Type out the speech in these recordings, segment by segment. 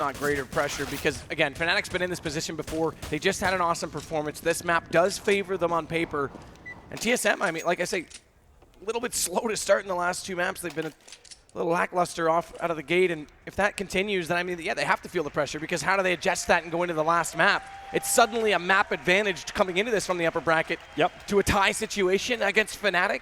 not greater pressure because, again, Fnatic's been in this position before. They just had an awesome performance. This map does favor them on paper. And TSM, I mean, like I say, a little bit slow to start in the last two maps. They've been a little lackluster out of the gate, and if that continues, then I mean, yeah, they have to feel the pressure because how do they adjust that and go into the last map? It's suddenly a map advantage coming into this from the upper bracket to a tie situation against Fnatic.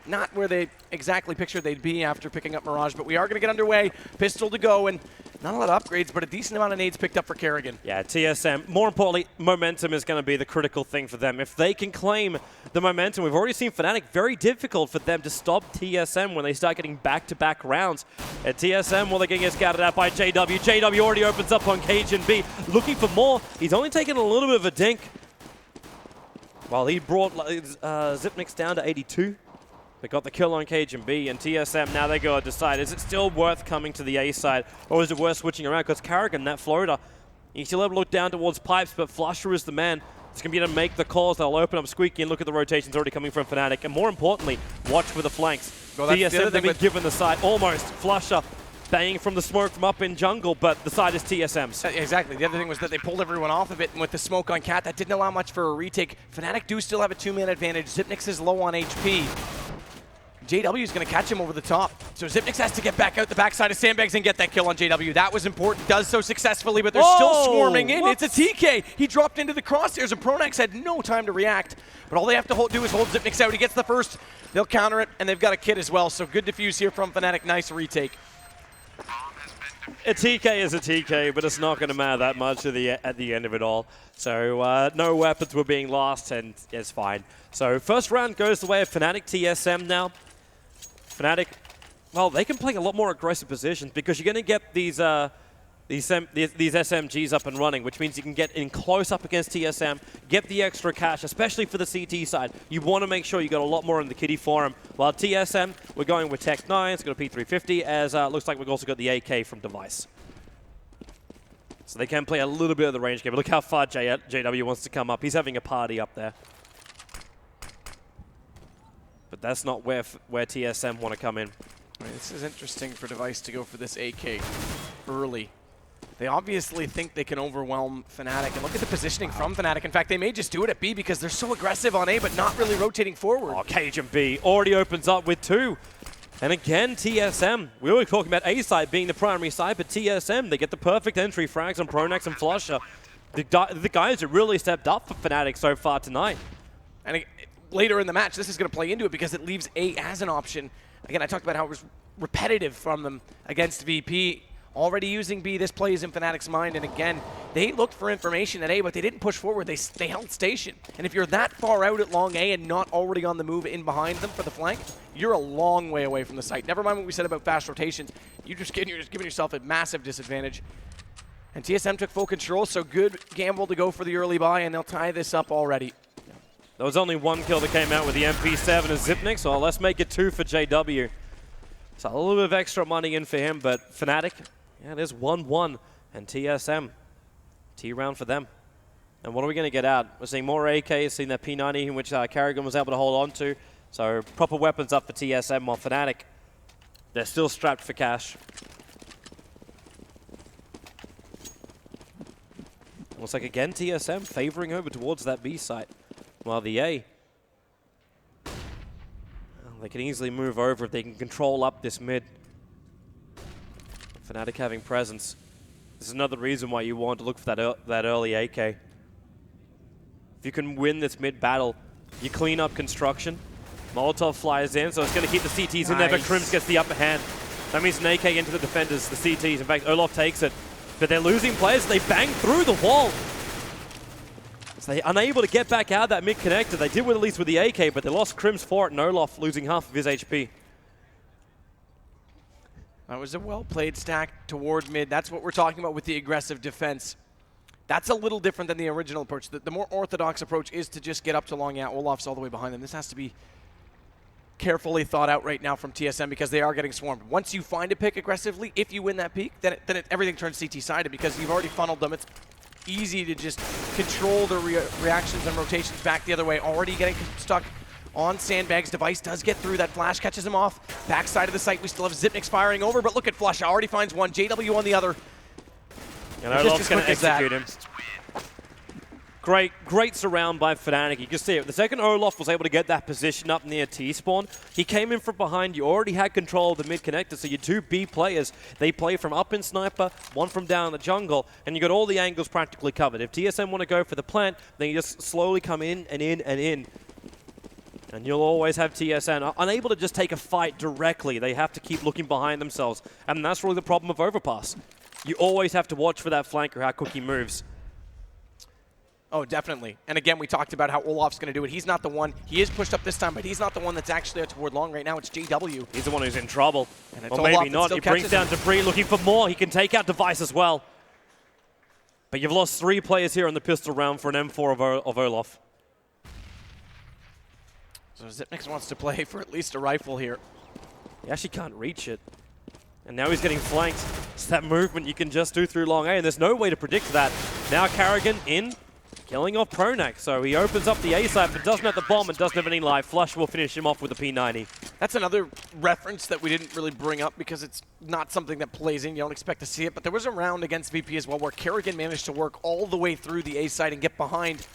Not where they exactly pictured they'd be after picking up Mirage, but we are going to get underway. Pistol to go, and not a lot of upgrades, but a decent amount of nades picked up for Kerrigan. Yeah, TSM, more importantly, momentum is going to be the critical thing for them. If they can claim the momentum, we've already seen Fnatic, very difficult for them to stop TSM when they start getting back-to-back rounds. At TSM, well, they're going to get scouted out by JW. JW already opens up on Cajun B, looking for more. He's only taken a little bit of a dink. While he brought Zipnix down to 82. They got the kill on Cajun B, and TSM, now they got to decide, is it still worth coming to the A side, or is it worth switching around? Because Kerrigan, that floater, you still have to look down towards pipes, but Flusher is the man. It's going to be able to make the calls. They'll open up Squeaky and look at the rotations already coming from Fnatic. And more importantly, watch for the flanks. Well, TSM, they've been given the side, almost. Flusher banging from the smoke from up in jungle, but the side is TSM's. Exactly. The other thing was that they pulled everyone off of it, and with the smoke on Cat, that didn't allow much for a retake. Fnatic do still have a 2-man advantage. Zipnix is low on HP. JW is going to catch him over the top. So Zipnix has to get back out the backside of Sandbags and get that kill on JW. That was important. Does so successfully, but they're still swarming in. It's a TK. He dropped into the crosshairs, and Pronax had no time to react. But all they have to do is hold Zipnix out. He gets the first. They'll counter it, and they've got a kit as well. So good defuse here from Fnatic. Nice retake. A TK is a TK, but it's not going to matter that much at the end of it all. So no weapons were being lost, and it's fine. So first round goes the way of Fnatic. TSM now. Fnatic, well, they can play a lot more aggressive positions because you're going to get these SMGs up and running, which means you can get in close up against TSM, get the extra cash, especially for the CT side. You want to make sure you got a lot more in the kitty for him. While TSM, we're going with Tech 9, it's got a P350, as looks like we've also got the AK from Device. So they can play a little bit of the range game. But look how far JW wants to come up. He's having a party up there. But that's not where TSM want to come in. This is interesting for Device to go for this AK early. They obviously think they can overwhelm Fnatic, and look at the positioning from Fnatic. In fact, they may just do it at B because they're so aggressive on A, but not really rotating forward. Oh, Cajun B already opens up with 2. And again, TSM, we were talking about A side being the primary side, but TSM, they get the perfect entry frags on Pronax and Flusher. The guys have really stepped up for Fnatic so far tonight. And later in the match, this is going to play into it because it leaves A as an option. Again, I talked about how it was repetitive from them against VP. Already using B, this plays in Fnatic's mind, and again, they looked for information at A, but they didn't push forward. They held station. And if you're that far out at long A and not already on the move in behind them for the flank, you're a long way away from the site. Never mind what we said about fast rotations. You're just giving yourself a massive disadvantage. And TSM took full control, so good gamble to go for the early buy, and they'll tie this up already. There was only one kill that came out with the MP7 and Zipnix, so let's make it 2 for JW. So a little bit of extra money in for him, but Fnatic, yeah, it is 1-1, and TSM, T-round for them. And what are we going to get out? We're seeing more AKs, seeing that P90, in which Kerrigan was able to hold on to. So proper weapons up for TSM, while Fnatic, they're still strapped for cash. Looks like, again, TSM favoring over towards that B site. While the A, well, they can easily move over if they can control up this mid. Fnatic having presence. This is another reason why you want to look for that early AK. If you can win this mid battle, you clean up construction. Molotov flies in, so it's going to keep the CTs in there, but Crims gets the upper hand. That means an AK into the defenders, the CTs. In fact, Olaf takes it, but they're losing players. They bang through the wall. So they're unable to get back out of that mid-connector. They did at least with the AK, but they lost Crims for it, and Olaf losing half of his HP. That was a well-played stack toward mid. That's what we're talking about with the aggressive defense. That's a little different than the original approach. The more orthodox approach is to just get up to long. Yeah, Olaf's all the way behind them. This has to be carefully thought out right now from TSM because they are getting swarmed. Once you find a pick aggressively, if you win that peak, then everything turns CT-sided because you've already funneled them. It's easy to just control the reactions and rotations back the other way. Already getting stuck on Sandbags. Device does get through. That flash catches him off. Backside of the site, we still have Zipnix firing over, but look at Flush. Already finds one. JW on the other. And Olaf's going to execute him. Great surround by Fnatic. You can see it. The second Olaf was able to get that position up near T-spawn, he came in from behind. You already had control of the mid connector, so your two B players, they play from up in sniper, one from down in the jungle, and you got all the angles practically covered. If TSM want to go for the plant, then you just slowly come in and in and in. And you'll always have TSM unable to just take a fight directly. They have to keep looking behind themselves. And that's really the problem of Overpass. You always have to watch for that flanker, how quick he moves. Oh, definitely. And again, we talked about how Olaf's going to do it. He's not the one. He is pushed up this time, but he's not the one that's actually out toward long right now. It's JW. He's the one who's in trouble. And it's or maybe not. He brings down Debris looking for more. He can take out Device as well. But you've lost 3 players here in the pistol round for an M4 of Olaf. So Zipnix wants to play for at least a rifle here. He actually can't reach it. And now he's getting flanked. It's that movement you can just do through long A, and there's no way to predict that. Now Karrigan in, killing off Pronax. So he opens up the A side, but doesn't have the bomb and doesn't have any live. Flush will finish him off with a P90. That's another reference that we didn't really bring up because it's not something that plays in. You don't expect to see it, but there was a round against VP as well where Karrigan managed to work all the way through the A side and get behind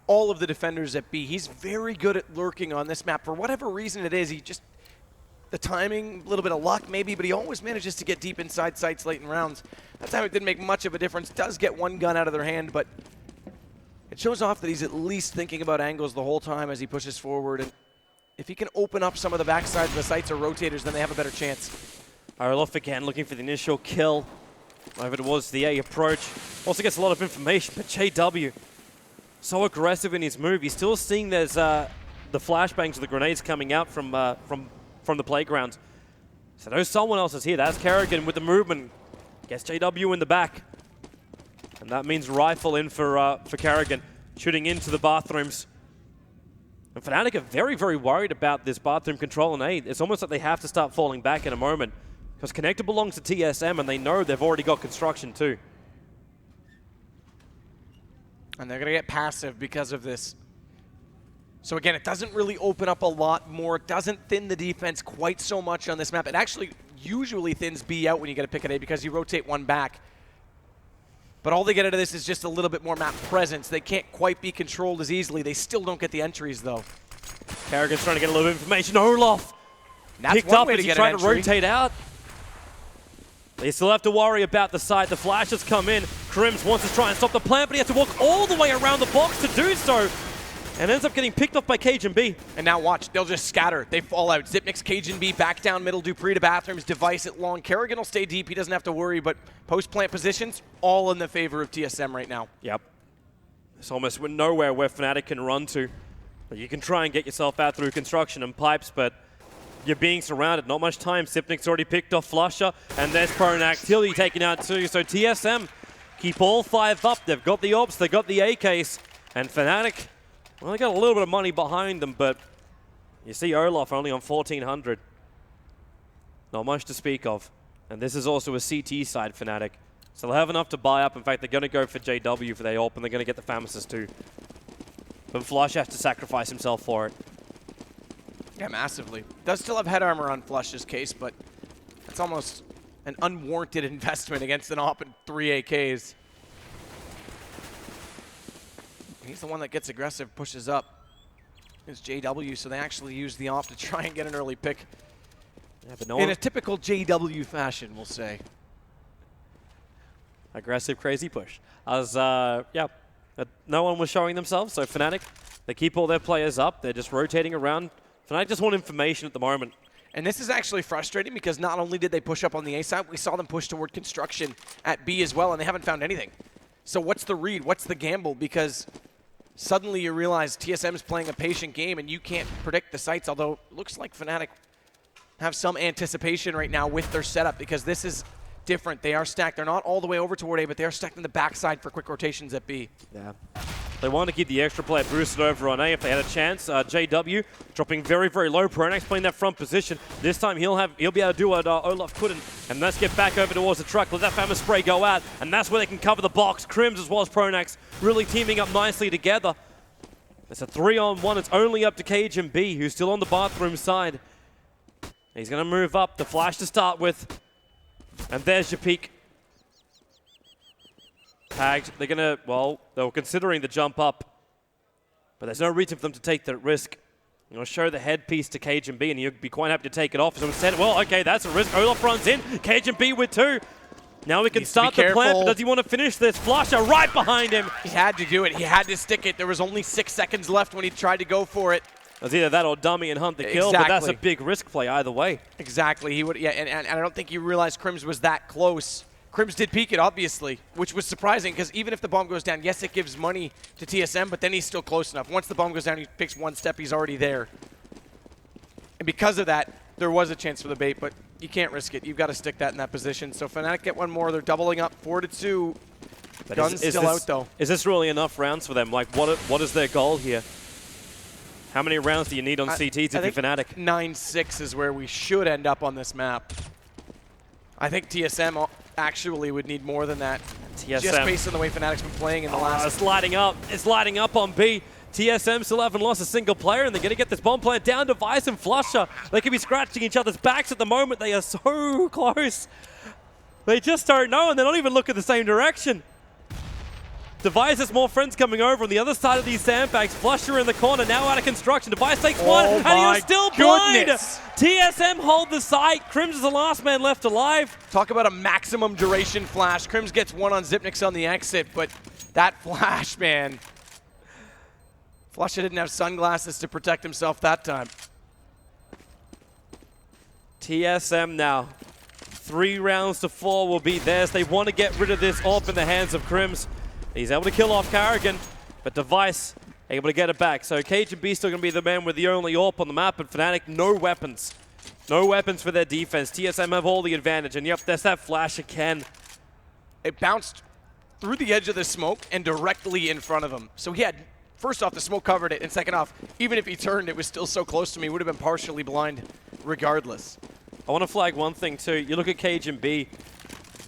all of the defenders at B. He's very good at lurking on this map. For whatever reason it is, he just, the timing, a little bit of luck maybe, but he always manages to get deep inside sights late in rounds. That time it didn't make much of a difference. Does get one gun out of their hand, but it shows off that he's at least thinking about angles the whole time as he pushes forward. And if he can open up some of the backsides of the sights or rotators, then they have a better chance. Olaf again looking for the initial kill over towards the A approach. Also gets a lot of information, but JW, so aggressive in his move. He's still seeing there's the flashbangs of the grenades coming out from the playground. So there's someone else is here. That's Karrigan with the movement. Gets JW in the back. And that means rifle in for Karrigan, shooting into the bathrooms. And Fnatic are very, very worried about this bathroom control in A. It's almost like they have to start falling back in a moment. Because Connector belongs to TSM, and they know they've already got construction too. And they're going to get passive because of this. So again, it doesn't really open up a lot more. It doesn't thin the defense quite so much on this map. It actually usually thins B out when you get a pick at A because you rotate one back. But all they get out of this is just a little bit more map presence. They can't quite be controlled as easily. They still don't get the entries, though. Karrigan's trying to get a little information. Olaf picked up as he tried to rotate out. They still have to worry about the side. The flashes come in. Crims wants to try and stop the plant, but he has to walk all the way around the box to do so. And ends up getting picked off by Cajun-B. And now watch, they'll just scatter. They fall out. Zipnix, Cajun-B, back down middle, Dupree to bathrooms, Device at long. Karrigan will stay deep, he doesn't have to worry, but post-plant positions, all in the favor of TSM right now. Yep. It's almost nowhere where Fnatic can run to. But you can try and get yourself out through construction and pipes, but you're being surrounded. Not much time. Zipnix already picked off Flusher, and there's Pronax. Tilly taken out too, so TSM keep all 5 up. They've got the ops, they've got the AKs, and Fnatic, well, they got a little bit of money behind them, but you see Olaf only on 1,400. Not much to speak of. And this is also a CT side Fnatic. So they'll have enough to buy up. In fact, they're going to go for JW for their AWP, and they're going to get the Famis's too. But Flush has to sacrifice himself for it. Yeah, massively. Does still have head armor on Flush's case, but it's almost an unwarranted investment against an AWP and 3 AKs. He's the one that gets aggressive, pushes up. It's JW, so they actually use the AWP to try and get an early pick. Yeah, but no in a typical JW fashion, we'll say. Aggressive, crazy push. Yeah, no one was showing themselves, so Fnatic, they keep all their players up. They're just rotating around. Fnatic just want information at the moment. And this is actually frustrating because not only did they push up on the A side, we saw them push toward construction at B as well, and they haven't found anything. So what's the read? What's the gamble? Because suddenly you realize TSM is playing a patient game and you can't predict the sites, although it looks like Fnatic have some anticipation right now with their setup because this is different. They are stacked. They're not all the way over toward A, but they are stacked in the backside for quick rotations at B. Yeah. They want to keep the extra player boosted over on A if they had a chance. JW dropping very, very low. Pronax playing that front position. This time he'll be able to do what Olaf couldn't. And let's get back over towards the truck. Let that Famous Spray go out. And that's where they can cover the box. Crims as well as Pronax really teaming up nicely together. It's a 3-on-1. It's only up to Cajun-B, who's still on the bathroom side. He's going to move up. The flash to start with. And there's your peak. tagged. They're going to, well, they were considering the jump up, but there's no reason for them to take that risk. You know, show the headpiece to Cajun B, and you'd be quite happy to take it off. So instead, well, okay, that's a risk. Olaf runs in. Cajun B with 2. Now we can start the plant, but does he want to finish this? Flusher right behind him. He had to do it. He had to stick it. There was only 6 seconds left when he tried to go for it. It was either that or dummy and hunt the kill, but that's a big risk play either way. Exactly. He would, yeah, and I don't think he realized Crims was that close. Crims did peek it, obviously, which was surprising because even if the bomb goes down, yes, it gives money to TSM, but then he's still close enough. Once the bomb goes down, he picks 1 step, he's already there. And because of that, there was a chance for the bait, but you can't risk it. You've got to stick that in that position. So Fnatic get 1 more. They're doubling up 4-2. Gun's still out, though. Is this really enough rounds for them? Like, what is their goal here? How many rounds do you need on CT to be Fnatic? 9-6 is where we should end up on this map. I think TSM actually would need more than that. TSM. Just based on the way Fnatic's been playing in the last... It's lighting up. It's lighting up on B. TSM still haven't lost a single player, and they're going to get this bomb plant down. Device and Flusher. They could be scratching each other's backs at the moment. They are so close. They just don't know, and they're not even looking the same direction. Device has more friends coming over on the other side of these sandbags. Flusher in the corner, now out of construction. Device takes 1, and he is still blind. TSM hold the site. Crims is the last man left alive. Talk about a maximum duration flash. Crims gets 1 on Xyp9x on the exit, but that flash, man. Flusher didn't have sunglasses to protect himself that time. TSM now. 3 rounds to 4 will be theirs. They want to get rid of this AWP in the hands of Crims. He's able to kill off Carrigan, but Device able to get it back. So Cajun B still going to be the man with the only AWP on the map, and Fnatic, no weapons. No weapons for their defense. TSM have all the advantage, and yep, there's that flash again. It bounced through the edge of the smoke and directly in front of him. So he had, first off, the smoke covered it, and second off, even if he turned, it was still so close to me, he would have been partially blind regardless. I want to flag one thing too. You look at Cajun B,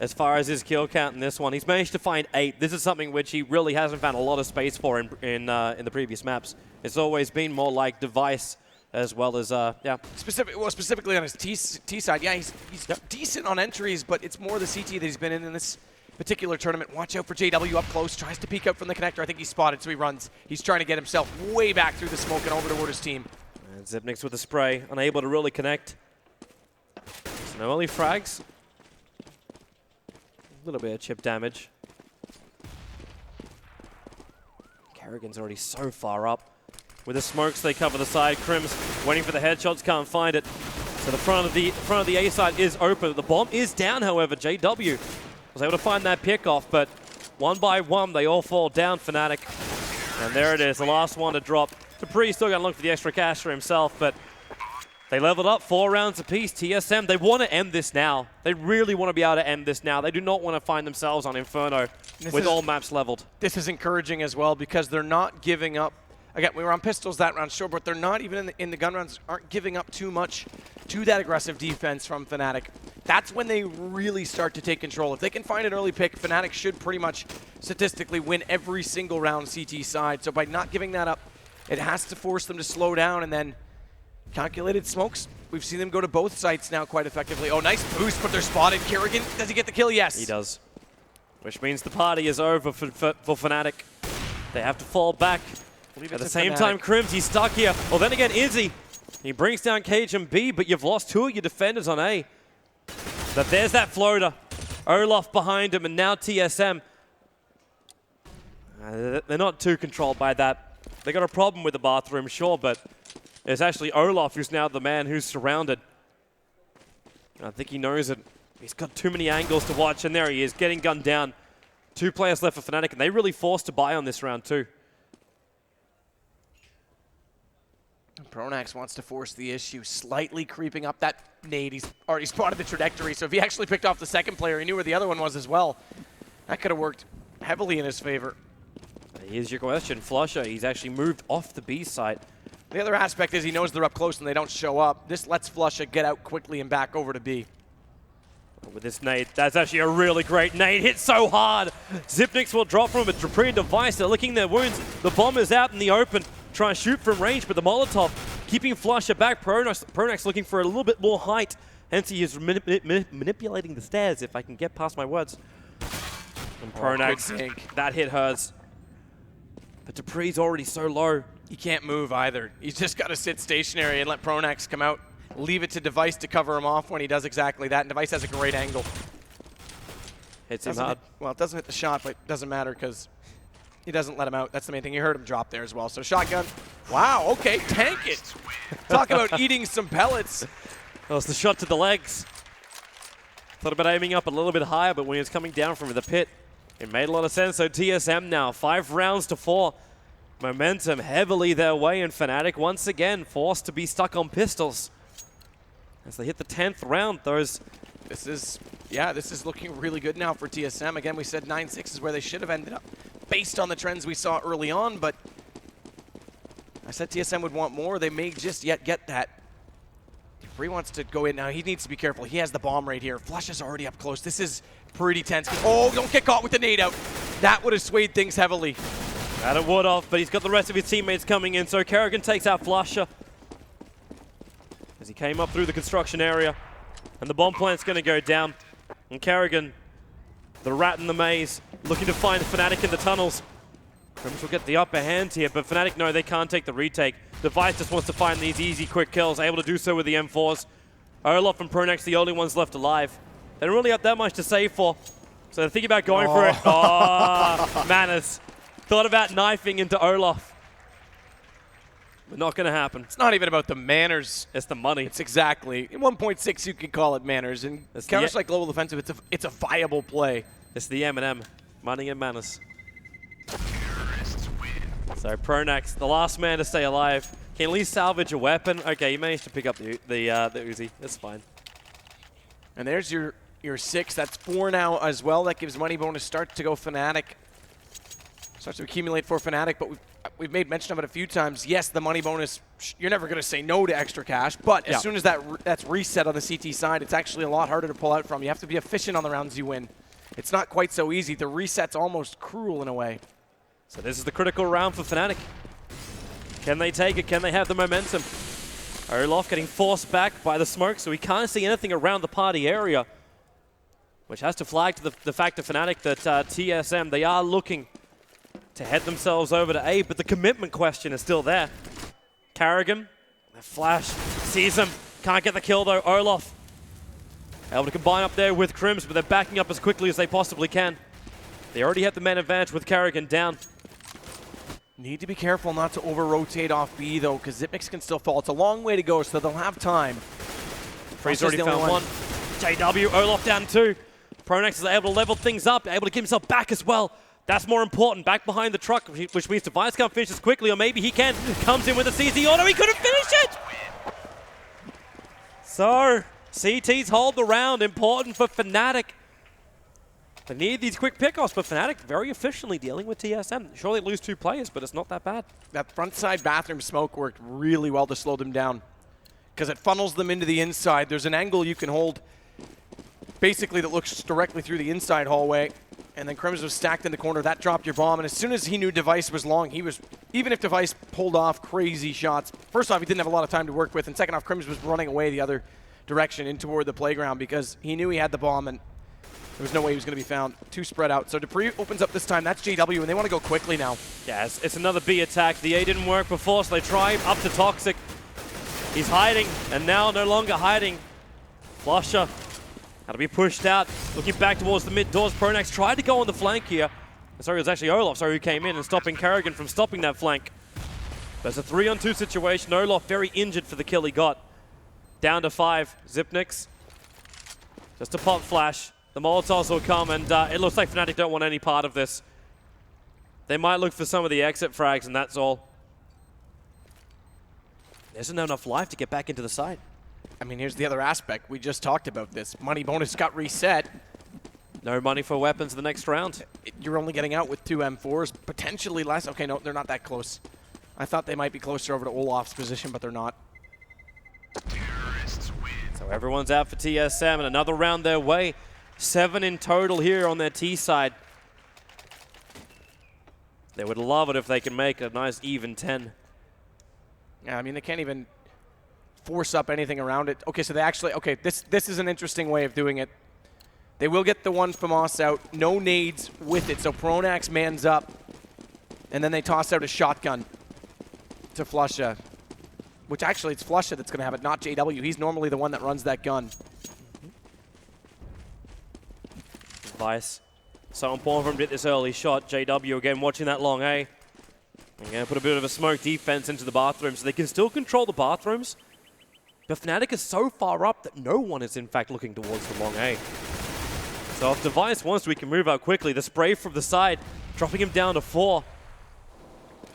as far as his kill count in this one, he's managed to find 8. This is something which he really hasn't found a lot of space for in the previous maps. It's always been more like Device as well as, yeah. Specifically on his T side, yeah, he's decent on entries, but it's more the CT that he's been in this particular tournament. Watch out for JW up close, tries to peek out from the connector. I think he's spotted, so he runs. He's trying to get himself way back through the smoke and over toward his team. And Xyp9x with the spray, unable to really connect. So no early frags. A little bit of chip damage. Carrigan's already so far up. With the smokes, they cover the side. Crims waiting for the headshots, can't find it. So the front of the A side is open. The bomb is down, however. JW was able to find that pickoff, but 1 by 1, they all fall down, Fnatic. And there it is, the last one to drop. Dupree still going to look for the extra cash for himself, but they leveled up 4 rounds apiece. TSM, they want to end this now. They really want to be able to end this now. They do not want to find themselves on Inferno with all maps leveled. This is encouraging as well because they're not giving up. Again, we were on pistols that round, sure, but they're not even in the gun rounds, aren't giving up too much to that aggressive defense from Fnatic. That's when they really start to take control. If they can find an early pick, Fnatic should pretty much statistically win every single round CT side. So by not giving that up, it has to force them to slow down, and then calculated smokes. We've seen them go to both sites now quite effectively. Oh, nice boost, but they're spotted. Kerrigan, does he get the kill? Yes. He does. Which means the party is over for Fnatic. They have to fall back. At the same time, Crims, he's stuck here. Well, then again, Izzy. He brings down Cajun B, but you've lost 2 of your defenders on A. But there's that floater. Olaf behind him, and now TSM. They're not too controlled by that. They got a problem with the bathroom, sure, but it's actually Olaf who's now the man who's surrounded. I think he knows it. He's got too many angles to watch, and there he is, getting gunned down. 2 players left for Fnatic, and they really forced to buy on this round too. Pronax wants to force the issue, slightly creeping up that nade. He's already spotted the trajectory, so if he actually picked off the second player, he knew where the other one was as well. That could have worked heavily in his favor. Here's your question. Flusher, he's actually moved off the B site. The other aspect is he knows they're up close and they don't show up. This lets Flusher get out quickly and back over to B. With this nade, that's actually a really great nade. Hit so hard. Xyp9x will drop from it. Dupree and Device, they're licking their wounds. The bomb is out in the open. Try and shoot from range, but the Molotov keeping Flusher back. Pronax looking for a little bit more height. Hence he is manipulating the stairs, if I can get past my words. And Pronax, that hit hurts. But Dupree's already so low. He can't move either. He's just got to sit stationary and let Pronax come out. Leave it to Device to cover him off when he does exactly that. And Device has a great angle. Hits him hard. Well, it doesn't hit the shot, but it doesn't matter because he doesn't let him out. That's the main thing. You heard him drop there as well. So shotgun. Wow, okay, tank it. Talk about eating some pellets. That was the shot to the legs. Thought about aiming up a little bit higher, but when he was coming down from the pit, it made a lot of sense. So TSM now, 5 rounds to 4. Momentum heavily their way, and Fnatic once again forced to be stuck on pistols. As they hit the 10th round, This is looking really good now for TSM. Again, we said 9-6 is where they should have ended up based on the trends we saw early on, but I said TSM would want more. They may just yet get that. Bree wants to go in now. He needs to be careful. He has the bomb right here. Flush is already up close. This is pretty tense. Oh, don't get caught with the nade out. That would have swayed things heavily. That it would have, but he's got the rest of his teammates coming in, so Kerrigan takes out Flusher as he came up through the construction area, and the bomb plant's going to go down. And Kerrigan, the rat in the maze, looking to find Fnatic in the tunnels. Crims will get the upper hand here, but Fnatic, no, they can't take the retake. Device just wants to find these easy, quick kills, able to do so with the M4s. Olaf and Pronax, the only ones left alive. They don't really have that much to save for, so they're thinking about going for it. Oh, Manners. Thought about knifing into Olaf. But not going to happen. It's not even about the manners. It's the money. It's exactly. In 1.6, you could call it manners. And Counter-Strike Global Offensive, it's a viable play. It's the M&M. Money and manners. So Pronax, the last man to stay alive. Can at least salvage a weapon. Okay, you managed to pick up the Uzi. That's fine. And there's your 6. That's 4 now as well. That gives money bonus start to go Fnatic. Starts to accumulate for Fnatic, but we've made mention of it a few times. Yes, the money bonus, you're never going to say no to extra cash, but as soon as that's reset on the CT side, it's actually a lot harder to pull out from. You have to be efficient on the rounds you win. It's not quite so easy. The reset's almost cruel in a way. So this is the critical round for Fnatic. Can they take it? Can they have the momentum? Olaf getting forced back by the smoke, so we can't see anything around the party area, which has to flag to the fact of Fnatic that TSM, they are looking to head themselves over to A, but the commitment question is still there. Kerrigan, the flash, sees him, can't get the kill though. Olaf able to combine up there with Crims, but they're backing up as quickly as they possibly can. They already have the man advantage with Kerrigan down. Need to be careful not to over-rotate off B though, because Zipmix can still fall. It's a long way to go, so they'll have time. Freeze already found one. JW, Olaf down 2. Pronax is able to level things up, able to get himself back as well. That's more important. Back behind the truck, which means Device can't finish this quickly, or maybe he can. Comes in with a CZ auto. He couldn't finish it! So, CTs hold the round. Important for Fnatic. They need these quick pickoffs, but Fnatic very efficiently dealing with TSM. Sure, they lose 2 players, but it's not that bad. That front side bathroom smoke worked really well to slow them down because it funnels them into the inside. There's an angle you can hold basically that looks directly through the inside hallway. And then Crims was stacked in the corner. That dropped your bomb. And as soon as he knew Device was long, even if Device pulled off crazy shots, first off, he didn't have a lot of time to work with. And second off, Crims was running away the other direction in toward the playground because he knew he had the bomb and there was no way he was going to be found. 2 spread out. So Dupree opens up this time. That's JW, and they want to go quickly now. Yeah, it's another B attack. The A didn't work before, so they try up to Toxic. He's hiding, and now no longer hiding. Flusher had to be pushed out, looking back towards the mid doors. Pronax tried to go on the flank here. Sorry, it was actually Olaf, who came in and stopping Kerrigan from stopping that flank. There's a 3-on-2 situation. Olaf very injured for the kill he got. Down to 5. Zipnix. Just a pop flash. The Molotovs will come, and it looks like Fnatic don't want any part of this. They might look for some of the exit frags, and that's all. There isn't enough life to get back into the side. I mean, here's the other aspect. We just talked about this. Money bonus got reset. No money for weapons the next round. You're only getting out with 2 M4s, potentially less. Okay, no, they're not that close. I thought they might be closer over to Olaf's position, but they're not. So everyone's out for TSM, and another round their way. 7 in total here on their T side. They would love it if they can make a nice even 10. Yeah, I mean, they can't even force up anything around it. Okay, so they actually, okay, this is an interesting way of doing it. They will get the one from Moss out. No nades with it, so Pronax mans up. And then they toss out a shotgun to Flusha. Which actually, it's Flusha that's going to have it, not JW. He's normally the one that runs that gun. Vice. So important for him to get this early shot. JW again watching that long A. They're going to put a bit of a smoke defense into the bathroom so they can still control the bathrooms. But Fnatic is so far up that no one is in fact looking towards the long A. So if Device wants to, he can move out quickly. The spray from the side, dropping him down to 4.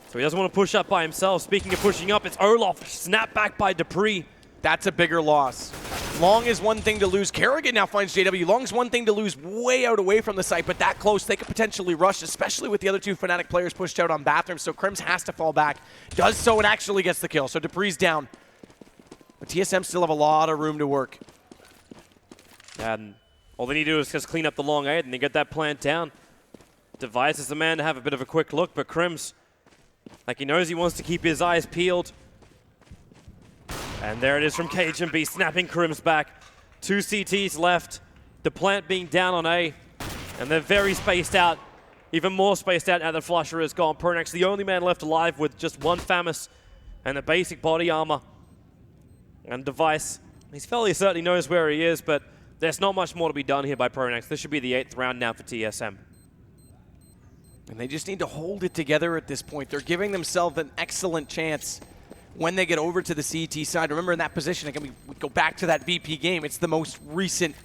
So he doesn't want to push up by himself. Speaking of pushing up, it's Olaf. Snap back by Dupree. That's a bigger loss. Long is one thing to lose. Kerrigan now finds JW. Long's one thing to lose way out away from the site, but that close, they could potentially rush, especially with the other two Fnatic players pushed out on bathroom. So Crims has to fall back. Does so and actually gets the kill. So Dupree's down. But TSM still have a lot of room to work. And all they need to do is just clean up the long A and they get that plant down. Device is the man to have a bit of a quick look, but Crims, like he knows he wants to keep his eyes peeled. And there it is from KGB, snapping Crims back. 2 CTs left. The plant being down on A. And they're very spaced out. Even more spaced out now that Flusha is gone. Pronax, the only man left alive with just one FAMAS and the basic body armor. And Device, he's fairly certain he knows where he is, but there's not much more to be done here by Pronax. This should be the 8th round now for TSM. And they just need to hold it together at this point. They're giving themselves an excellent chance when they get over to the CT side. Remember, in that position, again, we go back to that VP game. It's the most recent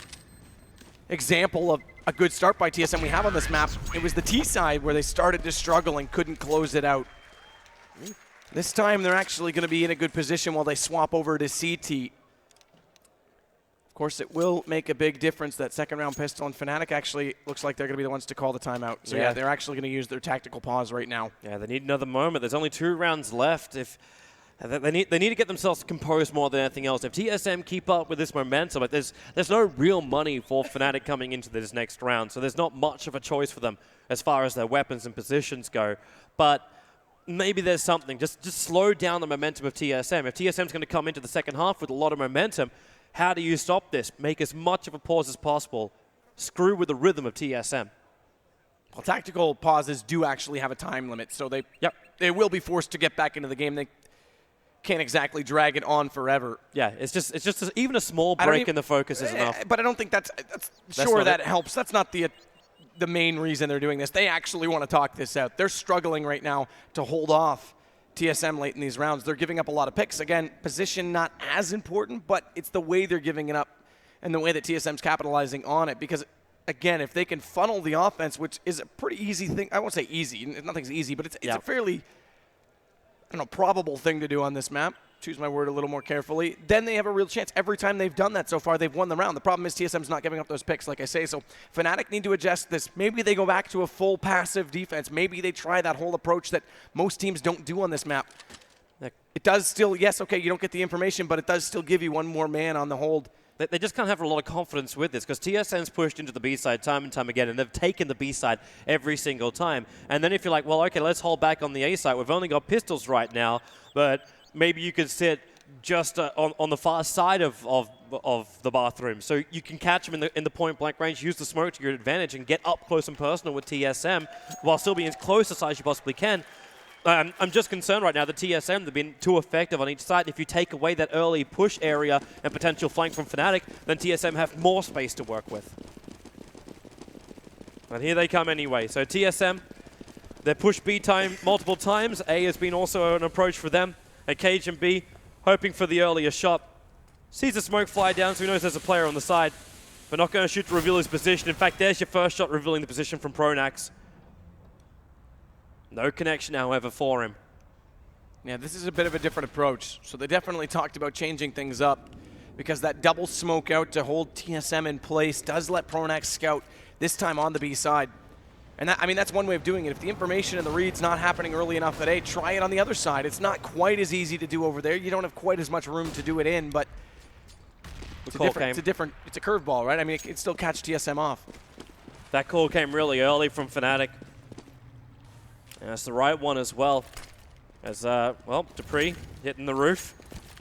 example of a good start by TSM we have on this map. It was the T side where they started to struggle and couldn't close it out. This time, they're actually going to be in a good position while they swap over to CT. Of course, it will make a big difference. That second round pistol, and Fnatic actually looks like they're going to be the ones to call the timeout. So yeah, they're actually going to use their tactical pause right now. Yeah, they need another moment. There's only 2 rounds left. If they need to get themselves composed more than anything else. If TSM keep up with this momentum, like there's no real money for Fnatic coming into this next round, so there's not much of a choice for them as far as their weapons and positions go. But maybe there's something. Just slow down the momentum of TSM. If TSM's going to come into the second half with a lot of momentum, how do you stop this? Make as much of a pause as possible. Screw with the rhythm of TSM. Well, tactical pauses do actually have a time limit, so they will be forced to get back into the game. They can't exactly drag it on forever. Yeah, it's just even a small break in the focus is enough. But I don't think that's sure that helps. That's not the main reason they're doing this. They actually want to talk this out. They're struggling right now to hold off TSM late in these rounds. They're giving up a lot of picks. Again, position not as important, but it's the way they're giving it up and the way that TSM's capitalizing on it. Because, again, if they can funnel the offense, which is a pretty easy thing. I won't say easy. Nothing's easy, but it's a fairly, probable thing to do on this map. Choose my word a little more carefully. Then they have a real chance. Every time they've done that so far, they've won the round. The problem is TSM's not giving up those picks, like I say. So Fnatic need to adjust this. Maybe they go back to a full passive defense. Maybe they try that whole approach that most teams don't do on this map. It does still, yes, okay, you don't get the information, but it does still give you one more man on the hold. They just can't have a lot of confidence with this because TSM's pushed into the B-side time and time again, and they've taken the B-side every single time. And then if you're like, well, okay, let's hold back on the A-side. We've only got pistols right now, but maybe you could sit just on the far side of the bathroom. So you can catch them in the point-blank range, use the smoke to your advantage, and get up close and personal with TSM while still being as close as you possibly can. I'm just concerned right now that TSM, they've been too effective on each side. If you take away that early push area and potential flank from Fnatic, then TSM have more space to work with. And here they come anyway. So TSM, they push B time multiple times. A has been also an approach for them. A Cage and B, hoping for the earlier shot. Sees the smoke fly down, so he knows there's a player on the side, but not going to shoot to reveal his position. In fact, there's your first shot revealing the position from Pronax. No connection, however, for him. Yeah, this is a bit of a different approach. So they definitely talked about changing things up because that double smoke out to hold TSM in place does let Pronax scout, this time on the B side. And that's one way of doing it. If the information and the read's not happening early enough at A, try it on the other side. It's not quite as easy to do over there. You don't have quite as much room to do it in, but it's a curveball, right? It can still catch TSM off. That call came really early from Fnatic. And that's the right one as well. As, Dupree hitting the roof.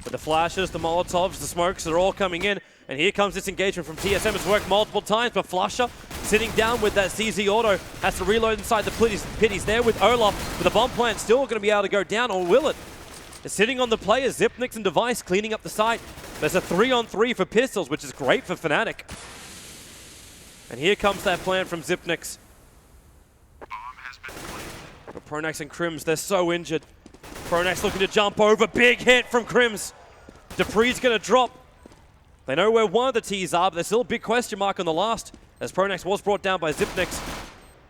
With the flashes, the Molotovs, the smokes, they're all coming in. And here comes this engagement from TSM. It's worked multiple times, but Flusher sitting down with that CZ auto. Has to reload inside the pit. He's there with Olaf, but the bomb plant still going to be able to go down, or will it? It's sitting on the players. Zipnix and Device cleaning up the site. There's a 3-on-3 for Pistols, which is great for Fnatic. And here comes that plan from Zipnix. But Pronax and Crims, they're so injured. Pronax looking to jump over. Big hit from Crims. Dupree's going to drop. They know where one of the T's are, but there's still a big question mark on the last, as Pronax was brought down by Zipnix.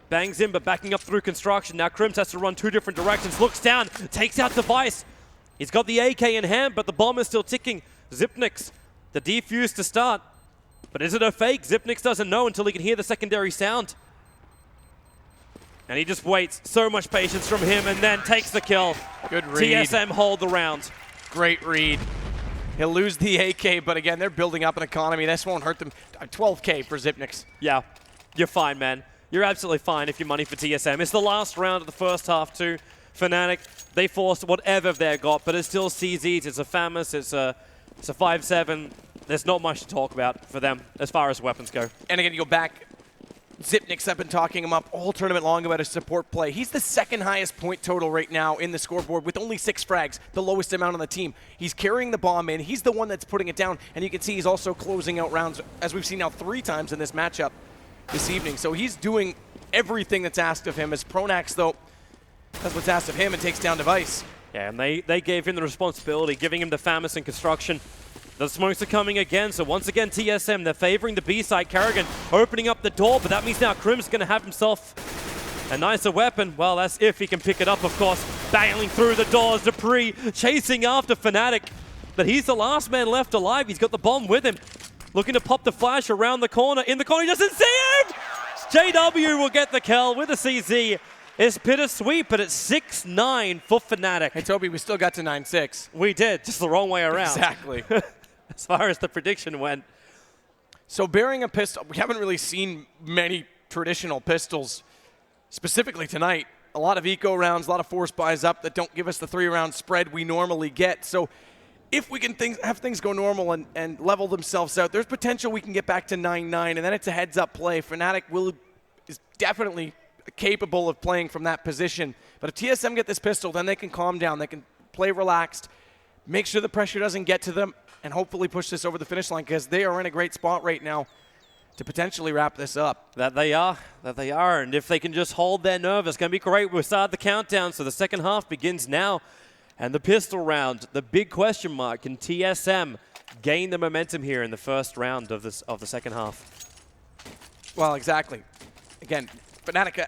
Bangs in, but backing up through construction. Now Crims has to run 2 different directions. Looks down, takes out Device. He's got the AK in hand, but the bomb is still ticking. Zipnix, the defuse to start. But is it a fake? Zipnix doesn't know until he can hear the secondary sound. And he just waits. So much patience from him, and then takes the kill. Good read. TSM hold the round. Great read. He'll lose the AK, but again, they're building up an economy. This won't hurt them. 12K for Zipnix. Yeah, you're fine, man. You're absolutely fine if you're money for TSM. It's the last round of the first half too. Fnatic, they forced whatever they got, but it's still CZs. It's a FAMAS, it's a 5-7. There's not much to talk about for them as far as weapons go. And again, you go back, Zipnix, I've been talking him up all tournament long about his support play. He's the second highest point total right now in the scoreboard with only 6 frags, the lowest amount on the team. He's carrying the bomb in. He's the one that's putting it down. And you can see he's also closing out rounds, as we've seen now 3 times in this matchup this evening. So he's doing everything that's asked of him. As Pronax, though, that's what's asked of him and takes down Device. Yeah, and they gave him the responsibility, giving him the FAMAS and construction. The smokes are coming again, so once again TSM, they're favoring the B side. Kerrigan opening up the door, but that means now Crim's going to have himself a nicer weapon. Well, that's if he can pick it up, of course. Battling through the doors, Dupree chasing after Fnatic. But he's the last man left alive. He's got the bomb with him. Looking to pop the flash around the corner. In the corner, he doesn't see him! JW will get the kill with a CZ. It's bittersweet, but it's 6-9 for Fnatic. Hey, Toby, we still got to 9-6. We did, just the wrong way around. Exactly. As far as the prediction went. So bearing a pistol, we haven't really seen many traditional pistols, specifically tonight. A lot of eco rounds, a lot of force buys up that don't give us the 3-round spread we normally get. So if we can have things go normal and level themselves out, there's potential we can get back to 9-9, and then it's a heads-up play. Fnatic is definitely capable of playing from that position. But if TSM get this pistol, then they can calm down. They can play relaxed, make sure the pressure doesn't get to them, and hopefully push this over the finish line, because they are in a great spot right now to potentially wrap this up. That they are. And if they can just hold their nerve, it's going to be great. We'll start the countdown, so the second half begins now. And the pistol round, the big question mark, can TSM gain the momentum here in the first round of the second half? Well, exactly. Again, Fnatic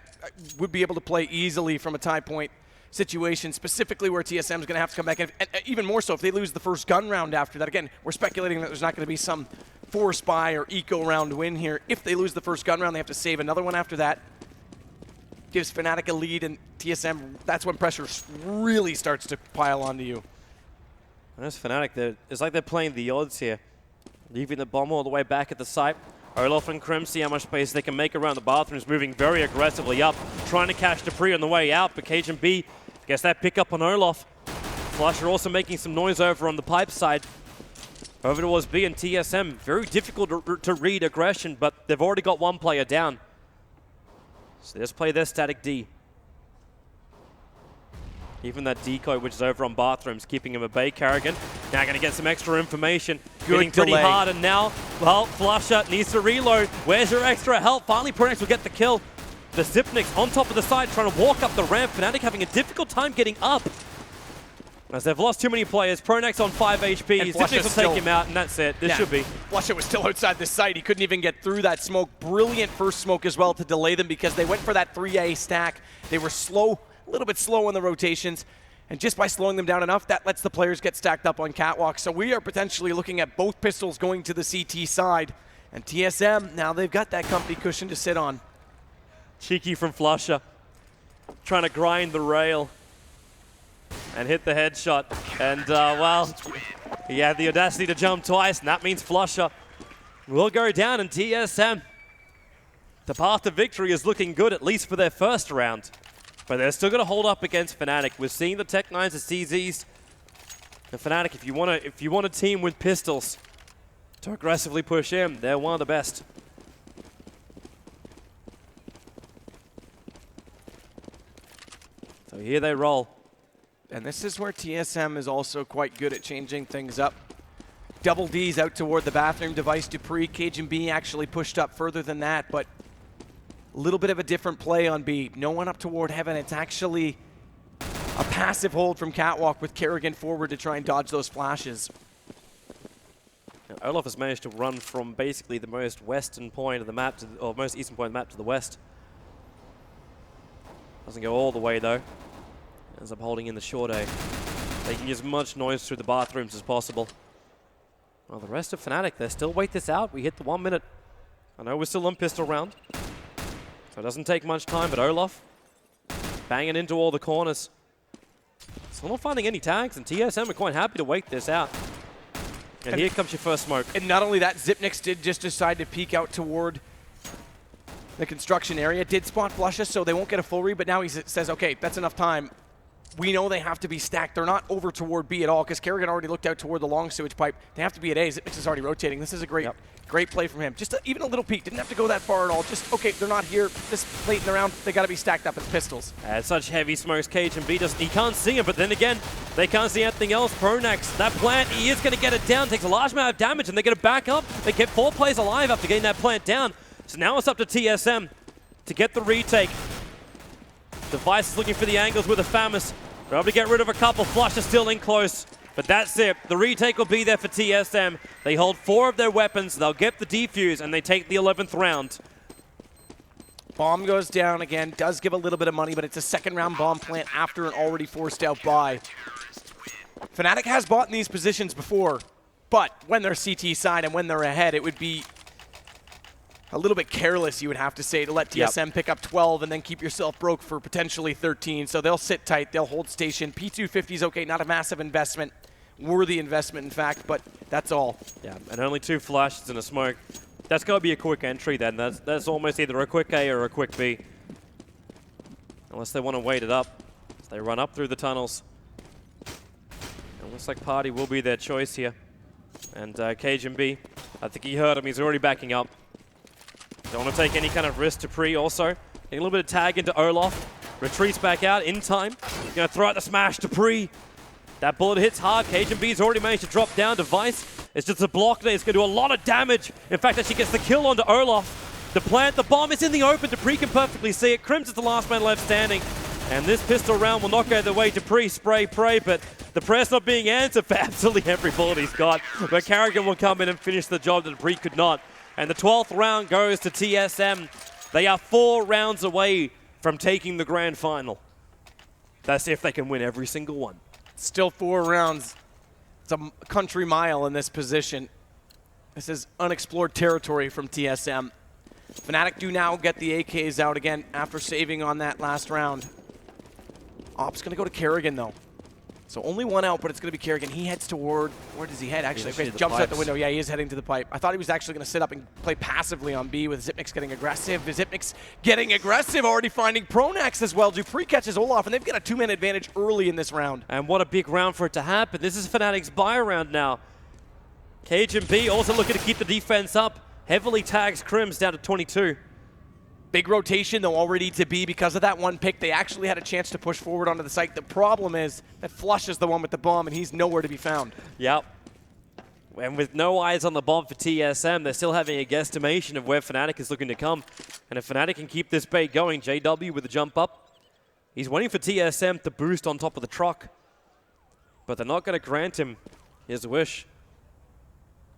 would be able to play easily from a tie point situation, specifically where TSM is going to have to come back in. And even more so if they lose the first gun round after that. Again, we're speculating that there's not going to be some force buy or eco round win here. If they lose the first gun round, they have to save another one after that. Gives Fnatic a lead, and TSM, that's when pressure really starts to pile onto you. And as Fnatic, it's like they're playing the odds here. Leaving the bomb all the way back at the site. Olaf and Crim see how much space they can make around the bathrooms, moving very aggressively up, trying to catch Dupree on the way out, but Cajun B gets that pick up on Olaf. Flusher also making some noise over on the pipe side. Over towards B and TSM, very difficult to read aggression, but they've already got one player down. So let's play their static D. Even that decoy, which is over on bathrooms, keeping him at bay. Kerrigan now going to get some extra information. Hitting pretty hard, and now, well, Flusher needs to reload. Where's your extra help? Finally, Pronax will get the kill. The Zipnix on top of the side, trying to walk up the ramp. Fnatic having a difficult time getting up. As they've lost too many players. Pronax on 5 HP. Zipnix will take him out, and that's it. This should be. Flusher was still outside the site. He couldn't even get through that smoke. Brilliant first smoke as well to delay them, because they went for that 3A stack. They were slow, a little bit slow in the rotations. And just by slowing them down enough, that lets the players get stacked up on catwalk. So we are potentially looking at both pistols going to the CT side. And TSM, now they've got that comfy cushion to sit on. Cheeky from Flusher. Trying to grind the rail. And hit the headshot. And, well, he had the audacity to jump twice, and that means Flusher will go down, and TSM, the path to victory is looking good, at least for their first round. But they're still going to hold up against Fnatic. We're seeing the Tech 9s, the CZs. And Fnatic, if you want a team with pistols, to aggressively push in. They're one of the best. So here they roll. And this is where TSM is also quite good at changing things up. Double D's out toward the bathroom device. Dupree, Cajun B actually pushed up further than that, but a little bit of a different play on B. No one up toward Heaven. It's actually a passive hold from Catwalk with Kerrigan forward to try and dodge those flashes. Olaf has managed to run from basically the most western point of the map, or most eastern point of the map to the west. Doesn't go all the way though. Ends up holding in the short A, making as much noise through the bathrooms as possible. Well, the rest of Fnatic, they still wait this out. We hit the 1 minute. I know we're still on pistol round, so it doesn't take much time, but Olaf banging into all the corners. Still not finding any tags, and TSM are quite happy to wait this out. And here comes your first smoke. And not only that, Zipnix did just decide to peek out toward the construction area. Did spot flushes, so they won't get a full read, but now he says, okay, that's enough time. We know they have to be stacked. They're not over toward B at all, because Kerrigan already looked out toward the long sewage pipe. They have to be at A. Zipnix is already rotating. This is a great great play from him. Just even a little peek. Didn't have to go that far at all. Just, okay, they're not here. This late in the round, they got to be stacked up as pistols. Such heavy smokes, Cajun B doesn't, he can't see him, but then again, they can't see anything else. Pronax, that plant, he is going to get it down. Takes a large amount of damage, and they're going to back up. They kept 4 players alive after getting that plant down. So now it's up to TSM to get the retake. Device is looking for the angles with a Famus. They're able to get rid of a couple. Flush is still in close. But that's it. The retake will be there for TSM. They hold 4 of their weapons. They'll get the defuse, and they take the 11th round. Bomb goes down again. Does give a little bit of money, but it's a second round bomb plant after an already forced out buy. Fnatic has bought in these positions before, but when they're CT side and when they're ahead, it would be a little bit careless, you would have to say, to let TSM pick up 12 and then keep yourself broke for potentially 13. So they'll sit tight, they'll hold station. P250 is okay, not a massive investment. Worthy investment, in fact, but that's all. Yeah, and only 2 flashes and a smoke. That's got to be a quick entry then. That's almost either a quick A or a quick B. Unless they want to wait it up. So they run up through the tunnels. It looks like Party will be their choice here. And Cajun B, I think he heard him, he's already backing up. Don't want to take any kind of risk to Pre also. Getting a little bit of tag into Olaf. Retreats back out in time. Going to throw out the smash to Pre. That bullet hits hard. Cajun B's already managed to drop down. Device, it's just a block there. It's going to do a lot of damage. In fact, actually gets the kill onto Olaf. The plant, the bomb is in the open. Dupree can perfectly see it. Crims is the last man left standing. And this pistol round will not go the way Dupree spray pray, but the prayer's not being answered for absolutely every bullet he's got. But Kerrigan will come in and finish the job that Dupree could not. And the 12th round goes to TSM. They are 4 rounds away from taking the grand final. That's if they can win every single one. Still 4 rounds. It's a country mile in this position. This is unexplored territory from TSM. Fnatic do now get the AKs out again after saving on that last round. Op's going to go to Kerrigan, though. So only 1 out, but it's going to be Kerrigan. He heads toward, where does he head, actually? He jumps out the window. Yeah, he is heading to the pipe. I thought he was actually going to sit up and play passively on B with Zipnix getting aggressive. Zipnix getting aggressive, already finding Pronax as well. Dupree catches Olaf, and they've got a 2-man advantage early in this round. And what a big round for it to happen. This is Fnatic's buy round now. Cajun B also looking to keep the defense up. Heavily tags Crims down to 22. Big rotation, though, already to B because of that 1 pick. They actually had a chance to push forward onto the site. The problem is that Flush is the one with the bomb, and he's nowhere to be found. Yep. And with no eyes on the bomb for TSM, they're still having a guesstimation of where Fnatic is looking to come. And if Fnatic can keep this bait going, JW with the jump up, he's waiting for TSM to boost on top of the truck. But they're not going to grant him his wish.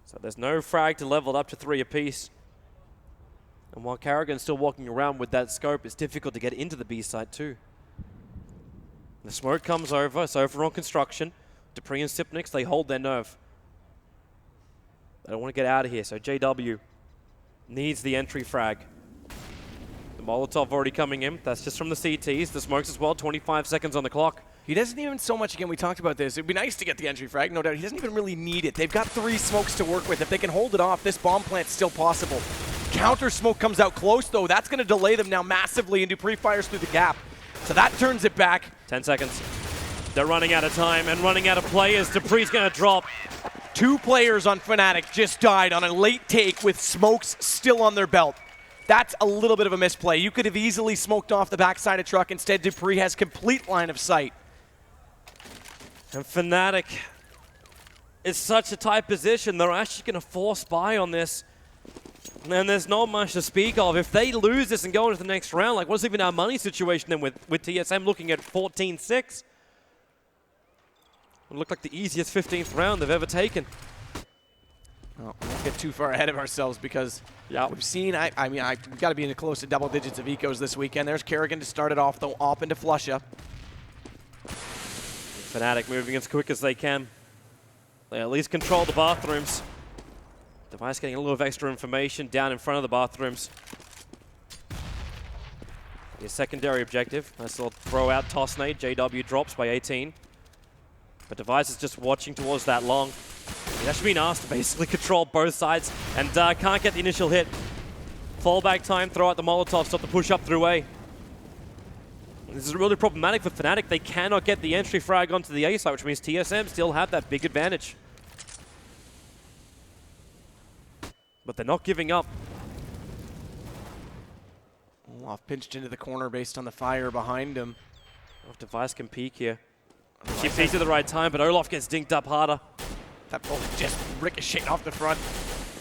So there's no frag to level it up to 3 apiece. And while Kerrigan's still walking around with that scope, it's difficult to get into the B site too. The smoke comes over, it's over on construction. Dupree and Zipnix, they hold their nerve. They don't want to get out of here, so JW needs the entry frag. The Molotov already coming in, that's just from the CTs. The smokes as well, 25 seconds on the clock. He doesn't even so much, again, we talked about this. It'd be nice to get the entry frag, no doubt. He doesn't even really need it. They've got 3 smokes to work with. If they can hold it off, this bomb plant's still possible. Counter smoke comes out close, though. That's going to delay them now massively, and Dupree fires through the gap. So that turns it back. 10 seconds. They're running out of time and running out of players. Dupree's going to drop. 2 players on Fnatic just died on a late take with smokes still on their belt. That's a little bit of a misplay. You could have easily smoked off the backside of truck. Instead, Dupree has complete line of sight. And Fnatic is such a tight position. They're actually going to force buy on this. And there's not much to speak of. If they lose this and go into the next round, like what's even our money situation then with TSM looking at 14-6? It looked like the easiest 15th round they've ever taken. Well, we won't get too far ahead of ourselves because we've seen, we've got to be in close to double digits of ecos this weekend. There's Kerrigan to start it off, though, op into Flusha. Fnatic moving as quick as they can. They at least control the bathrooms. Device getting a little of extra information down in front of the bathrooms. Your secondary objective. Nice little throw out toss nade. JW drops by 18. But Device is just watching towards that long. He's actually been asked to basically control both sides and can't get the initial hit. Fallback time, throw out the Molotov, stop the push up through A. This is really problematic for Fnatic. They cannot get the entry frag onto the A side, which means TSM still have that big advantage. But they're not giving up. Olaf pinched into the corner based on the fire behind him. If Device can peek here. She peeked at the right time, but Olaf gets dinked up harder. That bullet just ricocheted off the front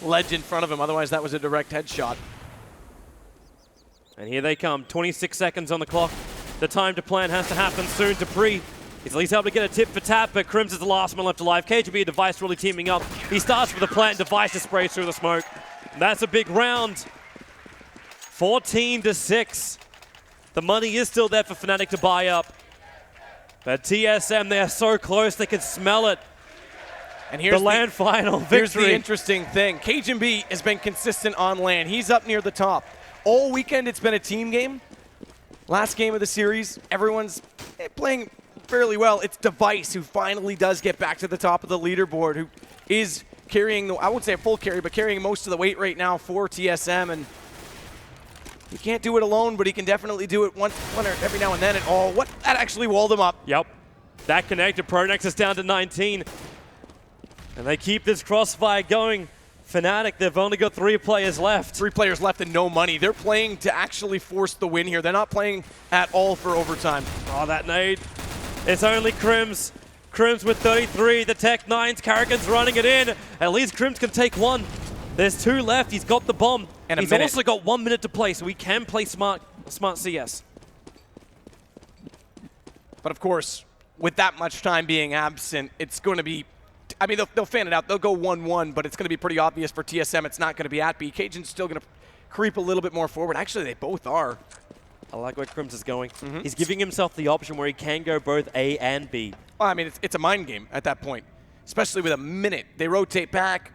ledge in front of him. Otherwise, that was a direct headshot. And here they come. 26 seconds on the clock. The time to plan has to happen soon. Dupree, he's at least able to get a tip for tap, but Crims is the last one left alive. KGB and Device really teaming up. He starts with a plant, Device just sprays through the smoke. And that's a big round. 14-6. The money is still there for Fnatic to buy up. But TSM, they are so close, they can smell it. And here's the land final victory. Here's the interesting thing. KGB has been consistent on land. He's up near the top. All weekend, it's been a team game. Last game of the series, everyone's playing fairly well. It's Device who finally does get back to the top of the leaderboard, who is carrying, I won't say a full carry, but carrying most of the weight right now for TSM. And he can't do it alone, but he can definitely do it once or every now and then. And that actually walled him up. Yep. That connected. Pronex is down to 19. And they keep this crossfire going. Fnatic, they've only got 3 players left. 3 players left and no money. They're playing to actually force the win here. They're not playing at all for overtime. Oh, that nade. It's only Crims. Crims with 33. The Tech 9s. Carrigan's running it in. At least Crims can take 1. There's 2 left. He's got the bomb. And he's also got 1 minute to play, so he can play smart CS. But of course, with that much time being absent, it's going to be, they'll fan it out. They'll go 1-1, but it's going to be pretty obvious for TSM it's not going to be at B. Cajun's still going to creep a little bit more forward. Actually, they both are. I like where Crims is going. He's giving himself the option where he can go both A and B. Well, it's a mind game at that point, especially with a minute. They rotate back.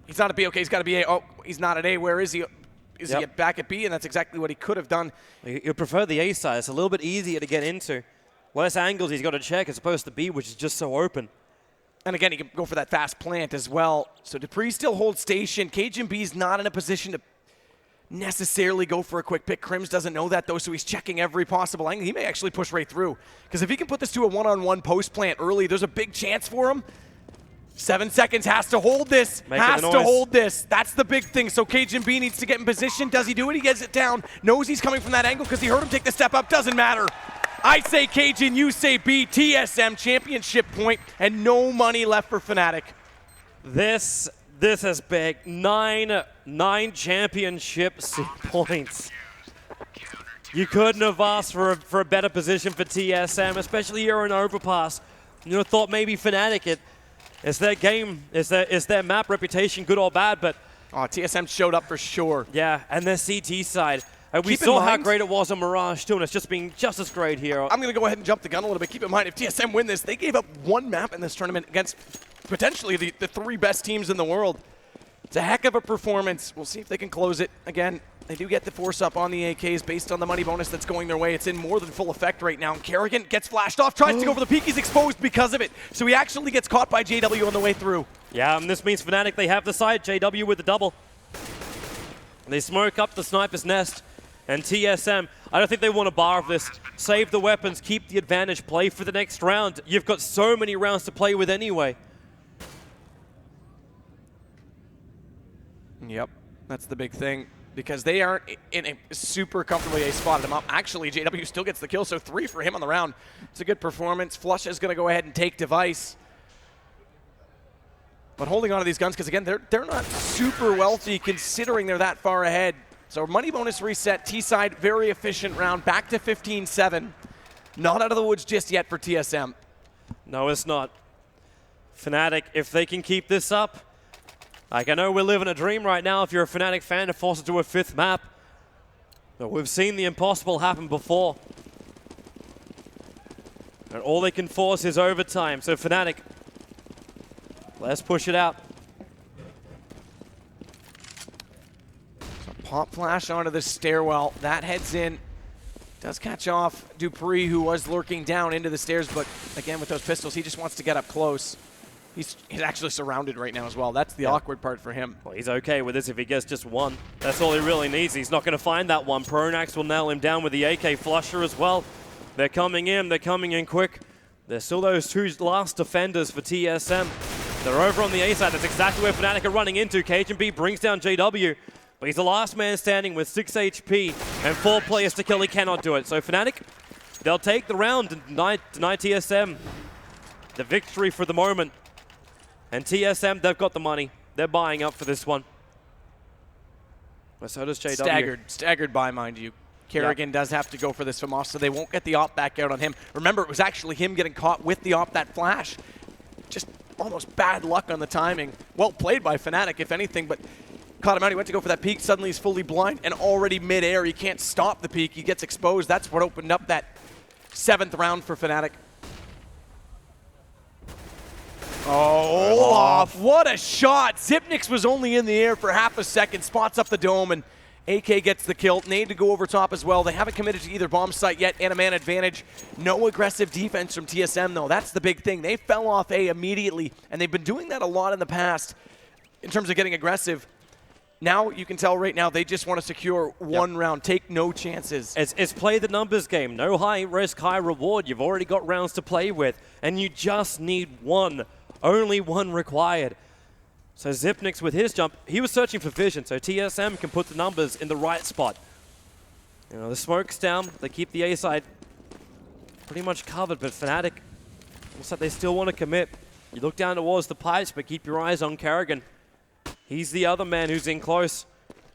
He's not at B. Okay, he's got to be A. Oh, he's not at A. Where is he? Is he back at B? And that's exactly what he could have done. You prefer the A side. It's a little bit easier to get into. Less angles he's got to check as opposed to B, which is just so open. And again, he can go for that fast plant as well. So Dupree still holds station. KGB's not in a position to necessarily go for a quick pick. Crims doesn't know that, though, so he's checking every possible angle. He may actually push right through. Because if he can put this to a one-on-one post plant early, there's a big chance for him. 7 seconds, has to hold this, hold this. That's the big thing. So KGB needs to get in position. Does he do it? He gets it down. Knows he's coming from that angle because he heard him take the step up. Doesn't matter. I say Cajun, you say B. TSM championship point, and no money left for Fnatic. This is big. Nine championship points. You couldn't have asked for a better position for TSM, especially here in Overpass. You would have thought maybe Fnatic, it's their game, it's their map reputation, good or bad, but... Oh, TSM showed up for sure. Yeah, and their CT side. We saw how great it was on Mirage too, and it's just been just as great here. I'm going to go ahead and jump the gun a little bit. Keep in mind, if TSM win this, they gave up 1 map in this tournament against potentially the 3 best teams in the world. It's a heck of a performance. We'll see if they can close it. Again, they do get the force up on the AKs based on the money bonus that's going their way. It's in more than full effect right now. And Kerrigan gets flashed off, tries to go for the peak. He's exposed because of it. So he actually gets caught by JW on the way through. Yeah, and this means Fnatic, they have the side. JW with the double. And they smoke up the sniper's nest. And TSM, I don't think they want a bar of this. Save the weapons, keep the advantage, play for the next round. You've got so many rounds to play with anyway. Yep, that's the big thing. Because they aren't in a super comfortably a spotted him up. Actually, JW still gets the kill, so 3 for him on the round. It's a good performance. Flush is going to go ahead and take Device. But holding on to these guns, because again, they're not super wealthy considering they're that far ahead. So money bonus reset, T-side, very efficient round, back to 15-7. Not out of the woods just yet for TSM. No, it's not. Fnatic, if they can keep this up, like, I know we're living a dream right now if you're a Fnatic fan to force it to a 5th map. But we've seen the impossible happen before. And all they can force is overtime. So Fnatic, let's push it out. So pop flash onto the stairwell. That heads in. Does catch off Dupree, who was lurking down into the stairs. But again, with those pistols, he just wants to get up close. He's actually surrounded right now as well. That's the awkward part for him. Well, he's okay with this if he gets just one. That's all he really needs. He's not going to find that one. Pronax will nail him down with the AK flusher as well. They're coming in quick. There's still those 2 last defenders for TSM. They're over on the A side. That's exactly where Fnatic are running into. KGB brings down JW, but he's the last man standing with 6 HP and 4 players to kill. He cannot do it. So Fnatic, they'll take the round and deny TSM the victory for the moment. And TSM, they've got the money. They're buying up for this one. Well, so does JW. Staggered by, mind you. Kerrigan does have to go for this FAMAS, so they won't get the op back out on him. Remember, it was actually him getting caught with the op, that flash. Just almost bad luck on the timing. Well played by Fnatic, if anything, but caught him out. He went to go for that peek. Suddenly he's fully blind and already mid-air. He can't stop the peek. He gets exposed. That's what opened up that 7th round for Fnatic. Oh, Olaf, what a shot. Zipnix was only in the air for half a second, spots up the dome, and AK gets the kill. Nade to go over top as well. They haven't committed to either bomb site yet, and a man advantage. No aggressive defense from TSM, though. That's the big thing. They fell off A immediately, and they've been doing that a lot in the past in terms of getting aggressive. Now you can tell right now they just want to secure one round, take no chances. It's play the numbers game. No high risk, high reward. You've already got rounds to play with, and you just need one. Only one required. So Zipnix with his jump, he was searching for vision, so TSM can put the numbers in the right spot. You know, the smoke's down, they keep the A side pretty much covered, but Fnatic, looks like they still want to commit. You look down towards the pipes, but keep your eyes on Kerrigan. He's the other man who's in close.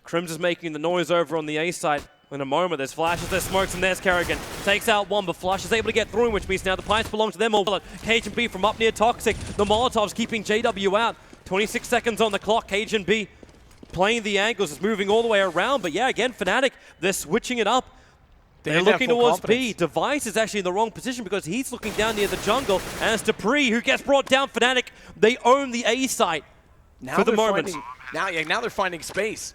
Crims is making the noise over on the A side. In a moment, there's flashes, there's smokes, and there's Kerrigan. Takes out one, but Flush is able to get through him, which means now the pipes belong to them. Cajun B from up near Toxic. The Molotov's keeping JW out. 26 seconds on the clock. Cajun B playing the angles, is moving all the way around. But yeah, again, Fnatic, they're switching it up. They're looking towards B. Device is actually in the wrong position because he's looking down near the jungle. And it's Dupree who gets brought down. Fnatic, they own the A site for the moment. Now they're finding space.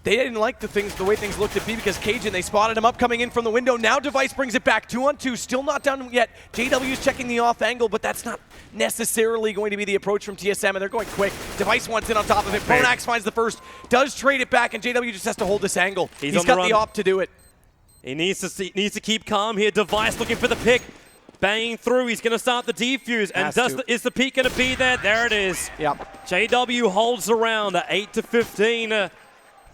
They didn't like the way things looked at B because Cajun, they spotted him up coming in from the window. Now Device brings it back, 2-on-2, still not done yet. JW's checking the off angle, but that's not necessarily going to be the approach from TSM, and they're going quick. Device wants in on top of it. Pronax finds the first, does trade it back, and JW just has to hold this angle. He's got the op to do it. He needs to keep calm here. Device looking for the pick. Banging through, he's going to start the defuse, and is the peak going to be there? There it is. Yep. JW holds around at 8-15.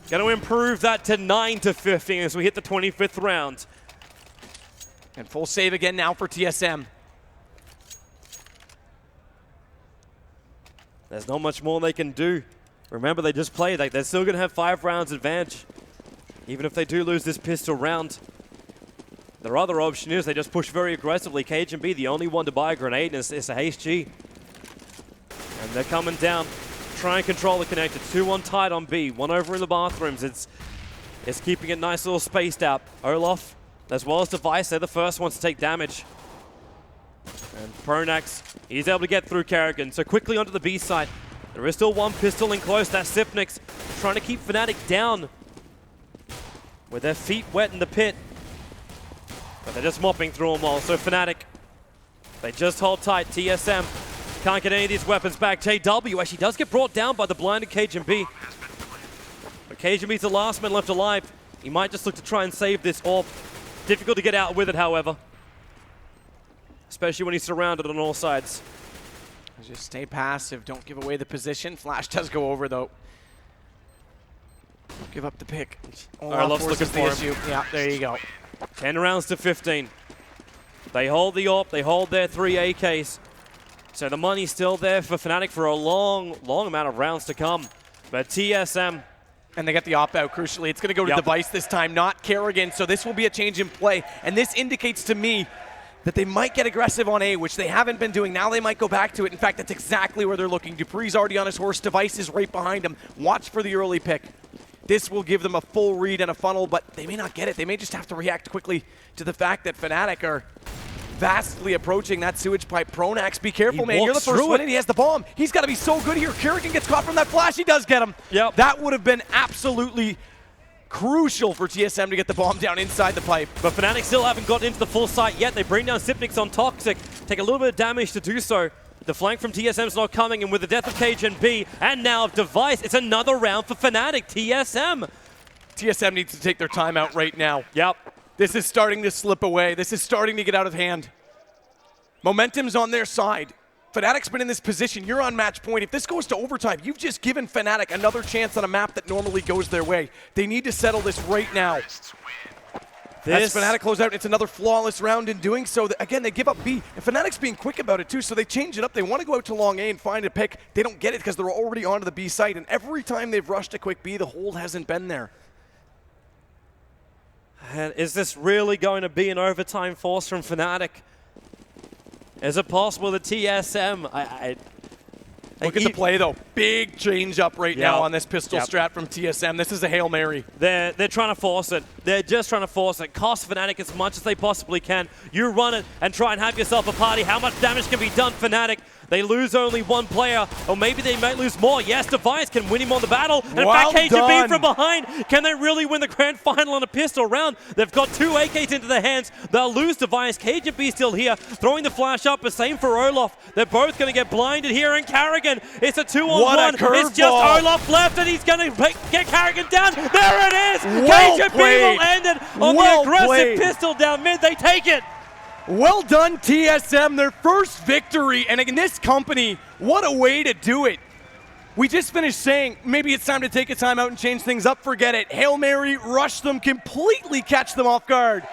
Going to improve that to 9-15 as we hit the 25th round. And full save again now for TSM. There's not much more they can do. Remember, they just played. They're still going to have 5 rounds advantage, even if they do lose this pistol round. Their other option is they just push very aggressively. Cajun B, the only one to buy a grenade, and it's a HG. And they're coming down. Try and control the connector. 2-1 tied on B. 1 over in the bathrooms. It's keeping it nice little spaced out. Olaf, as well as Device, they're the first ones to take damage. And Pronax, he's able to get through Kerrigan. So quickly onto the B side. There is still one pistol in close. That's Zipnix trying to keep Fnatic down with their feet wet in the pit. But they're just mopping through them all. So Fnatic, they just hold tight. TSM can't get any of these weapons back. JW actually does get brought down by the blinded Cajun B. But Cajun B's the last man left alive. He might just look to try and save this orb. Difficult to get out with it, however. Especially when he's surrounded on all sides. Just stay passive, don't give away the position. Flash does go over, though. Give up the pick. Orlov's looking for him. issue. Yeah, there you go. 10 rounds to 15. They hold the AWP, they hold their 3 AKs. So the money's still there for Fnatic for a long, long amount of rounds to come. But TSM... And they get the opt-out, crucially. It's going to go to Device this time, not Kerrigan. So this will be a change in play. And this indicates to me that they might get aggressive on A, which they haven't been doing. Now they might go back to it. In fact, that's exactly where they're looking. Dupree's already on his horse. Device is right behind him. Watch for the early pick. This will give them a full read and a funnel, but they may not get it. They may just have to react quickly to the fact that Fnatic are vastly approaching that sewage pipe. Pronax, be careful, man. You're the first one in. He has the bomb. He's got to be so good here. Kerrigan gets caught from that flash. He does get him. Yep. That would have been absolutely crucial for TSM to get the bomb down inside the pipe. But Fnatic still haven't gotten into the full site yet. They bring down Sipnix on Toxic, take a little bit of damage to do so. The flank from TSM's not coming, and with the death of Cage and B, and now Device, it's another round for Fnatic. TSM needs to take their time out right now. Yep. This is starting to slip away. This is starting to get out of hand. Momentum's on their side. Fnatic's been in this position. You're on match point. If this goes to overtime, you've just given Fnatic another chance on a map that normally goes their way. They need to settle this right now. As Fnatic close out, it's another flawless round in doing so. Again, they give up B. And Fnatic's being quick about it too, so they change it up. They want to go out to long A and find a pick. They don't get it because they're already onto the B site. And every time they've rushed a quick B, the hold hasn't been there. And is this really going to be an overtime force from Fnatic? Is it possible that TSM... Look at the play, though. Big change up right now on this pistol strat from TSM. This is a Hail Mary. They're trying to force it. They're just trying to force it. Cost Fnatic as much as they possibly can. You run it and try and have yourself a party. How much damage can be done, Fnatic? They lose only one player, or maybe they might lose more. Yes, Device can win him on the battle. And in fact, KGB from behind. Can they really win the grand final on a pistol round? They've got 2 AKs into their hands. They'll lose Device. KGB still here, throwing the flash up. The same for Olaf. They're both going to get blinded here. And Kerrigan, it's a 2-on-1. It's just Olaf left, and he's going to get Kerrigan down. There it is. KGB will end it on the aggressive pistol down mid. They take it. Well done, TSM, their first victory, and in this company, what a way to do it. We just finished saying, maybe it's time to take a timeout and change things up, forget it. Hail Mary, rush them, completely catch them off guard.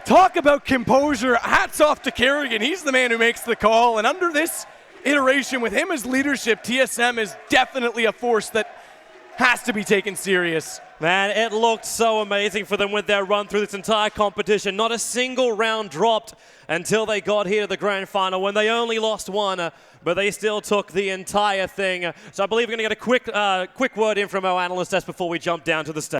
Talk about composure, hats off to Kerrigan, he's the man who makes the call, and under this iteration, with him as leadership, TSM is definitely a force that has to be taken serious. Man, it looked so amazing for them with their run through this entire competition. Not a single round dropped until they got here to the grand final when they only lost one, but they still took the entire thing. So I believe we're going to get a quick word in from our analyst desk before we jump down to the stage.